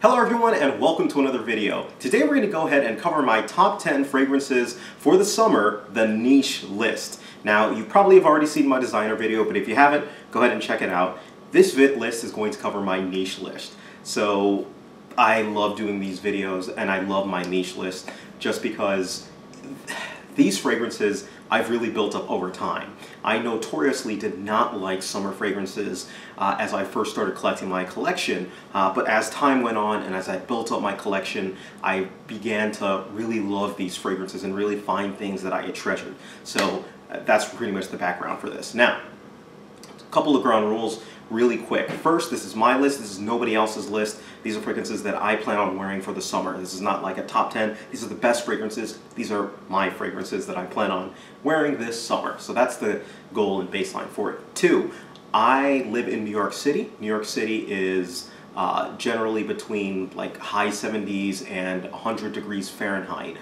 Hello everyone and welcome to another video. Today we're going to go ahead and cover my top 10 fragrances for the summer, the niche list. Now you probably have already seen my designer video, but if you haven't, go ahead and check it out. This list is going to cover my niche list. So I love doing these videos and I love my niche list just because these fragrances I've really built up over time. I notoriously did not like summer fragrances as I first started collecting my collection, but as time went on and as I built up my collection, I began to really love these fragrances and really find things that I had treasured. So that's pretty much the background for this. Now, a couple of ground rules really quick. First, this is my list. This is nobody else's list. These are fragrances that I plan on wearing for the summer. This is not like a top 10. These are the best fragrances. These are my fragrances that I plan on wearing this summer. So that's the goal and baseline for it. Two, I live in New York City. New York City is generally between like high 70s and 100 degrees Fahrenheit.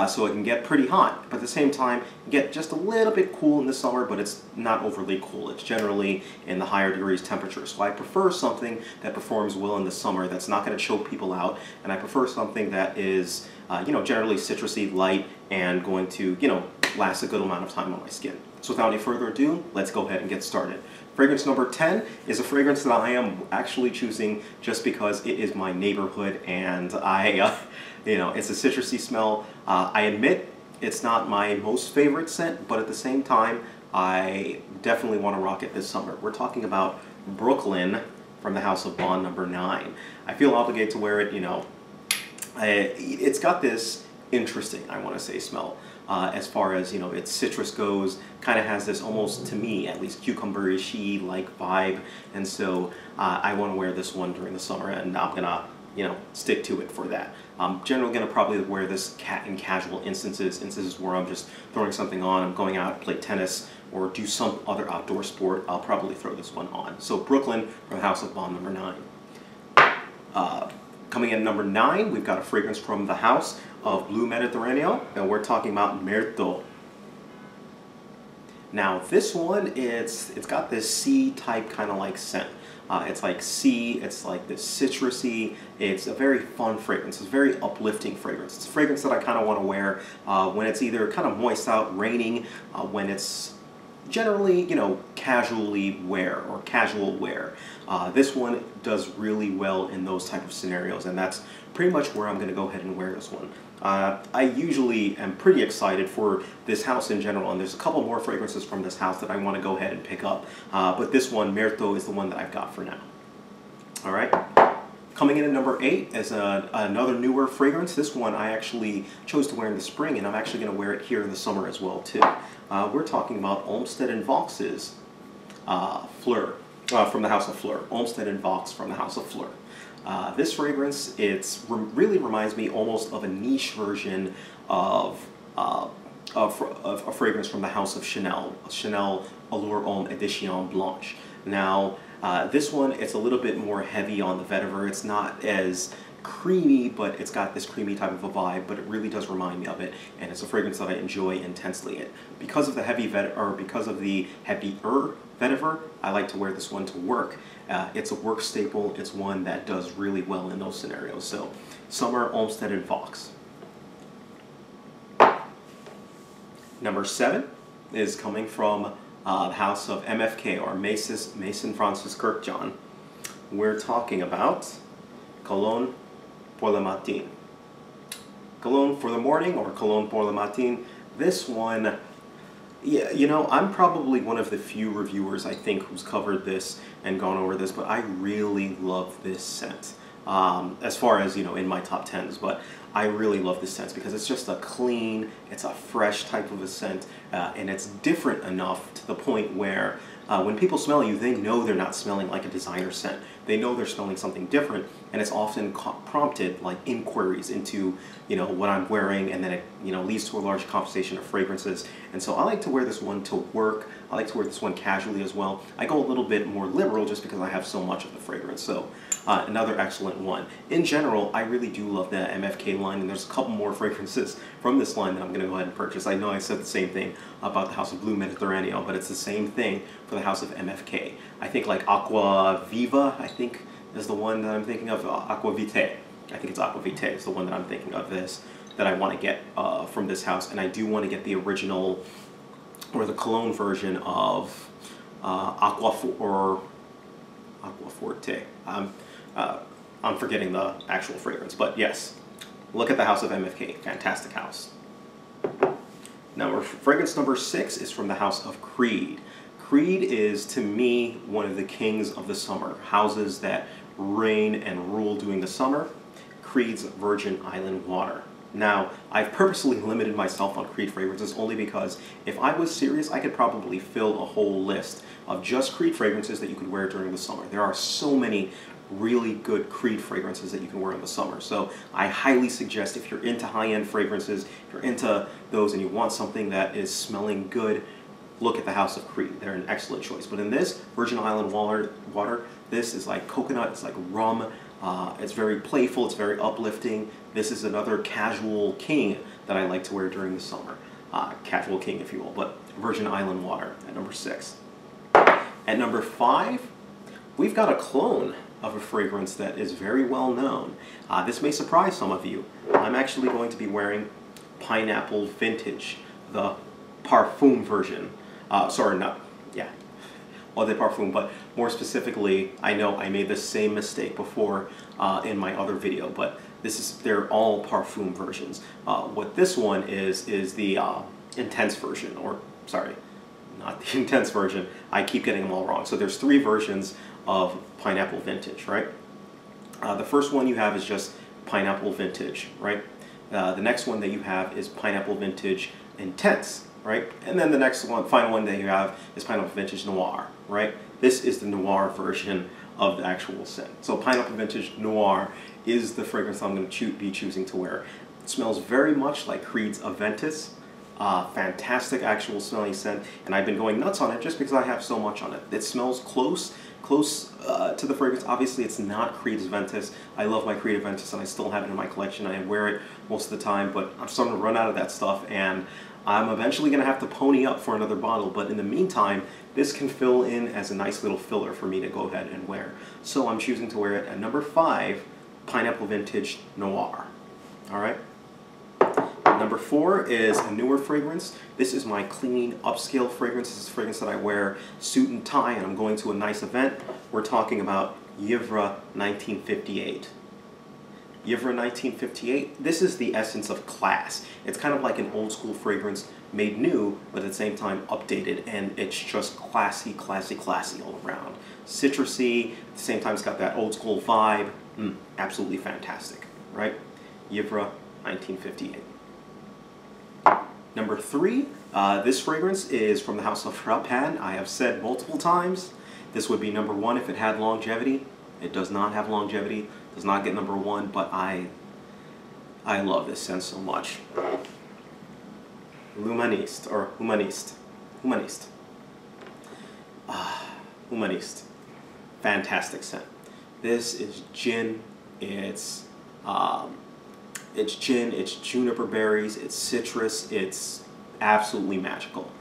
So it can get pretty hot, but at the same time get just a little bit cool in the summer, but it's not overly cool. It's generally in the higher degrees temperature. So I prefer something that performs well in the summer that's not going to choke people out, and I prefer something that is generally citrusy, light, and going to last a good amount of time on my skin. So without any further ado, let's go ahead and get started. Fragrance number 10 is a fragrance that I am actually choosing just because it is my neighborhood and it's a citrusy smell. I admit it's not my most favorite scent, but at the same time, I definitely want to rock it this summer. We're talking about Brooklyn from the House of Bond number 9. I feel obligated to wear it, it's got this interesting, I want to say, smell. As far as its citrus goes, kind of has this almost, to me at least, cucumber-ishy like vibe, and so I want to wear this one during the summer, and I'm gonna stick to it for that. I'm generally gonna probably wear this in casual instances where I'm just throwing something on, I'm going out, play tennis, or do some other outdoor sport. I'll probably throw this one on. So Brooklyn from House of Bond number 9. Coming in number 9, we've got a fragrance from the House of Blue Mediterraneo, and we're talking about Myrto. Now this one, it's got this sea-type kind of like scent. It's like sea, it's like this citrusy, it's a very fun fragrance, it's a very uplifting fragrance. It's a fragrance that I kind of want to wear when it's either kind of moist out, raining, when it's generally, casually wear or casual wear. This one does really well in those type of scenarios, and that's pretty much where I'm going to go ahead and wear this one. I usually am pretty excited for this house in general, and there's a couple more fragrances from this house that I want to go ahead and pick up, but this one, Myrto, is the one that I've got for now. Alright, coming in at number 8 is another newer fragrance. This one I actually chose to wear in the spring, and I'm actually going to wear it here in the summer as well too. We're talking about Olmsted & Vaux's Fleur, from the House of Fleur. Olmsted & Vaux from the House of Fleur. This fragrance, really reminds me almost of a niche version of a fragrance from the House of Chanel, Chanel Allure Homme Edition Blanche. Now, this one, it's a little bit more heavy on the vetiver. It's not as creamy, but it's got this creamy type of a vibe, but it really does remind me of it, and it's a fragrance that I enjoy intensely. Because of the heavier vetiver, I like to wear this one to work. It's a work staple. It's one that does really well in those scenarios. So, summer Olmsted & Vaux. Number 7 is coming from the House of MFK, or Mason Francis Kurkdjian. We're talking about Cologne pour le matin. Cologne for the morning, or Cologne pour le matin. This one, yeah, I'm probably one of the few reviewers, I think, who's covered this and gone over this, but I really love this scent. As far as, in my top 10s, but I really love this scent because it's just a clean, it's a fresh type of a scent, and it's different enough to the point where when people smell you, they know they're not smelling like a designer scent. They know they're smelling something different, and it's often prompted like inquiries into what I'm wearing, and then it leads to a large conversation of fragrances. And so I like to wear this one to work. I like to wear this one casually as well. I go a little bit more liberal just because I have so much of the fragrance. So another excellent one. In general, I really do love the MFK line, and there's a couple more fragrances from this line that I'm going to go ahead and purchase. I know I said the same thing about the House of Blue Mediterraneo, but it's the same thing for the House of MFK. I think like Aqua Viva, I think, is the one that I'm thinking of, Aqua Vitae. I think it's Aqua Vitae is the one that I'm thinking of this, that I want to get from this house. And I do want to get the original, or the cologne version of Aqua Forte. I'm forgetting the actual fragrance, but yes, look at the house of MFK, fantastic house. Now, fragrance number 6 is from the house of Creed. Creed is, to me, one of the kings of the summer, houses that reign and rule during the summer. Creed's Virgin Island Water. Now, I've purposely limited myself on Creed fragrances only because if I was serious, I could probably fill a whole list of just Creed fragrances that you could wear during the summer. There are so many really good Creed fragrances that you can wear in the summer. So I highly suggest, if you're into high-end fragrances, if you're into those and you want something that is smelling good, look at the House of Creed. They're an excellent choice. But in this Virgin Island water, this is like coconut, it's like rum. It's very playful, it's very uplifting. This is another casual king that I like to wear during the summer. Casual king, if you will, but Virgin Island Water at number 6. At number 5, we've got a clone of a fragrance that is very well known. This may surprise some of you. I'm actually going to be wearing Pineapple Vintage, the Parfum version. Sorry, not, yeah, Eau de Parfum, but more specifically, I know I made the same mistake before in my other video, but they're all Parfum versions. What this one is the Intense version, or sorry, not the Intense version. I keep getting them all wrong. So there's 3 versions of Pineapple Vintage, right? The first one you have is just Pineapple Vintage, right? The next one that you have is Pineapple Vintage Intense, right? And then the next one, final one that you have is Pineapple Vintage Noir, right? This is the Noir version of the actual scent. So Pineapple Vintage Noir is the fragrance I'm going to be choosing to wear. It smells very much like Creed's Aventus. Fantastic actual smelling scent, and I've been going nuts on it just because I have so much on it. It smells close to the fragrance. Obviously, it's not Creed's Aventus. I love my Creed Aventus, and I still have it in my collection. I wear it most of the time, but I'm starting to run out of that stuff, and I'm eventually going to have to pony up for another bottle. But in the meantime, this can fill in as a nice little filler for me to go ahead and wear. So I'm choosing to wear it at number 5, Pineapple Vintage Noir. All right. Number 4 is a newer fragrance. This is my clean, upscale fragrance. This is a fragrance that I wear suit and tie, and I'm going to a nice event. We're talking about Yvra 1958. Yvra 1958, this is the essence of class. It's kind of like an old school fragrance made new, but at the same time updated, and it's just classy, classy, classy all around. Citrusy, at the same time it's got that old school vibe. Absolutely fantastic, right? Yvra 1958. Number 3, this fragrance is from the house of Rapin. I have said multiple times, this would be number 1 if it had longevity. It does not have longevity, does not get number 1, but I love this scent so much. L'Humaniste, or Humaniste. Humaniste. Humaniste. Fantastic scent. This is gin, it's juniper berries, it's citrus, it's absolutely magical.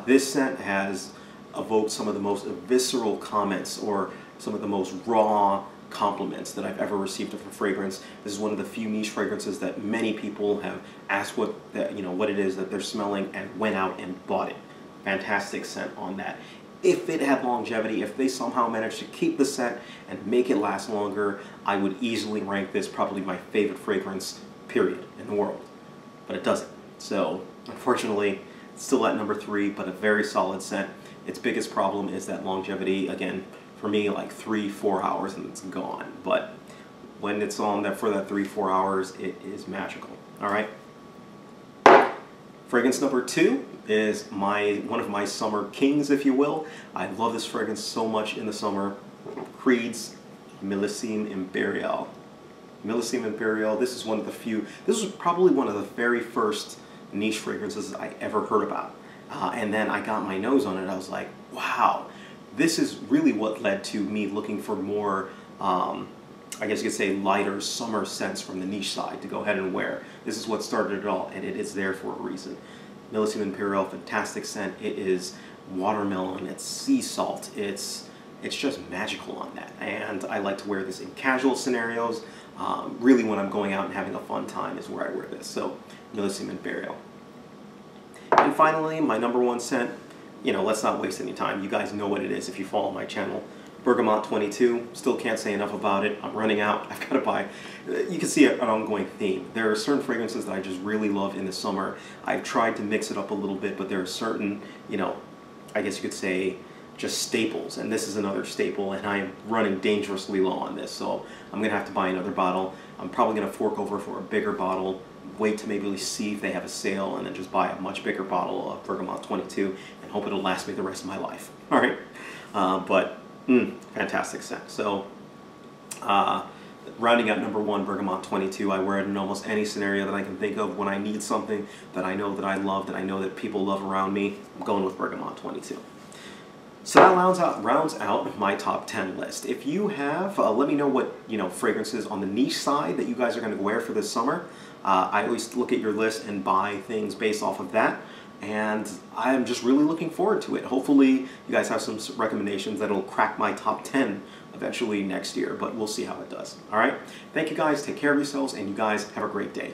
This scent has evoked some of the most visceral comments, or some of the most raw compliments that I've ever received of a fragrance. This is one of the few niche fragrances that many people have asked what it is that they're smelling and went out and bought it. Fantastic scent on that. If it had longevity, if they somehow managed to keep the scent and make it last longer, I would easily rank this probably my favorite fragrance, period, in the world. But it doesn't. So, unfortunately, it's still at number 3, but a very solid scent. Its biggest problem is that longevity, again, for me, like 3-4 hours and it's gone. But when it's on there for that 3-4 hours, it is magical. All right. Fragrance number 2 is one of my summer kings, if you will. I love this fragrance so much in the summer. Creed's Millésime Impérial. Millésime Impérial, this is one of the few, this was probably one of the very first niche fragrances I ever heard about. And then I got my nose on it, I was like, wow, this is really what led to me looking for more, I guess you could say, lighter summer scents from the niche side to go ahead and wear. This is what started it all, and it is there for a reason. Millésime Impérial, fantastic scent. It is watermelon, it's sea salt, it's it's just magical on that. And I like to wear this in casual scenarios. Really when I'm going out and having a fun time is where I wear this. So, Millésime Imperial. And finally, my number one scent, you know, let's not waste any time. You guys know what it is if you follow my channel. Bergamot 22, still can't say enough about it. I'm running out, I've got to buy. You can see an ongoing theme. There are certain fragrances that I just really love in the summer. I've tried to mix it up a little bit, but there are certain, you know, I guess you could say, just staples, and this is another staple, and I am running dangerously low on this, so I'm going to have to buy another bottle. I'm probably going to fork over for a bigger bottle, wait to maybe see if they have a sale, and then just buy a much bigger bottle of Bergamot 22, and hope it'll last me the rest of my life. All right, fantastic scent. So, rounding out number one, Bergamot 22, I wear it in almost any scenario that I can think of. When I need something that I know that I love, that I know that people love around me, I'm going with Bergamot 22. So that rounds out my top 10 list. If you have, let me know what, you know, fragrances on the niche side that you guys are going to wear for this summer. I always look at your list and buy things based off of that. And I'm just really looking forward to it. Hopefully you guys have some recommendations that'll crack my top 10 eventually next year, but we'll see how it does. All right? Thank you guys. Take care of yourselves, and you guys have a great day.